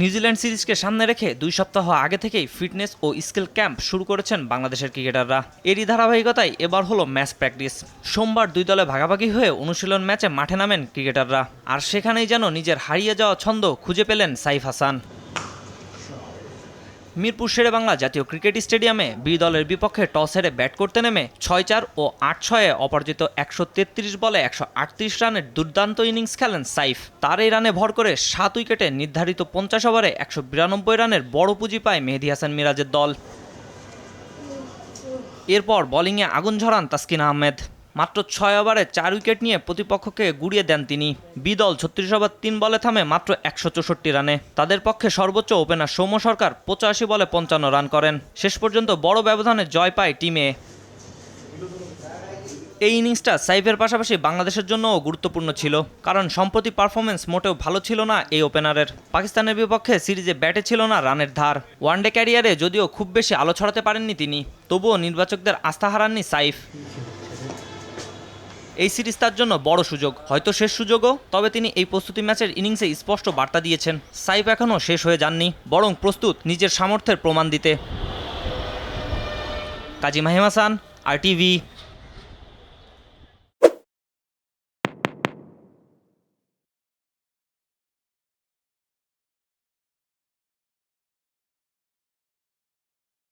New Zealand সিরিজকে সামনে রেখে 2 সপ্তাহ আগে থেকেই ফিটনেস ও স্কিল ক্যাম্প শুরু করেছেন বাংলাদেশের ক্রিকেটাররা। এরই ধারাবাহিকতায় এবার হলো ম্যাচ প্র্যাকটিস। সোমবার 2 দলে ভাগাভাগি হয়ে অনুশীলন ম্যাচে মাঠে নামেন ক্রিকেটাররা। আর সেখানেই যেন নিজের হারিয়ে যাওয়া ছন্দ খুঁজে পেলেন সাইফ হাসান। মিরপুর শেরেবাংলা জাতীয় ক্রিকেট স্টেডিয়ামে বি দলের বিপক্ষে টস হেরে ব্যাট করতে নেমে 6-4 ও 8-6-এ অপরাজিত 133 বলে 138 রানের দুর্দান্ত ইনিংস খেলেন সাইফ। তার এই রানে ভর করে 7 উইকেটে নির্ধারিত 50 ওভারে 192 রানের বড় পুঁজি পায় মেহেদী হাসান মিরাজের দল। এরপর বোলিংয়ে আগুন ঝরান তাসকিন আহমেদ। মাত্র 6 ওভারে 4 উইকেট নিয়ে প্রতিপক্ষকে গুড়িয়ে দেন তিনি। বি দল 36 ওভার 3 বলে থামে মাত্র 164 রানে। তাদের পক্ষে সর্বোচ্চ ওপেনার সৌম্য সরকার 85 বলে 55 রান করেন। শেষ পর্যন্ত বড় ব্যবধানে জয় পায় টিম এ। এই ইনিংসটা সাইফের পাশাপাশি বাংলাদেশের জন্যও গুরুত্বপূর্ণ ছিল, কারণ সম্প্রতি পারফরমেন্স মোটেও ভালো ছিল না এই ওপেনারের। পাকিস্তানের বিপক্ষে সিরিজে ব্যাটে ছিল না রানের ধার। ওয়ানডে ক্যারিয়ারে যদিও খুব বেশি আলো ছড়াতে পারেননি তিনি, তবুও নির্বাচকদের আস্থা হারাননি সাইফ। এই সিরিজ তার জন্য বড় সুযোগ, হয়তো শেষ সুযোগও। তবে তিনি এই প্রস্তুতি ম্যাচের ইনিংসে স্পষ্ট বার্তা দিয়েছেন, সাইফ এখনও শেষ হয়ে যাননি, বরং প্রস্তুত নিজের সামর্থ্যের প্রমাণ দিতে। কাজী মাহিম হাসান, RTV।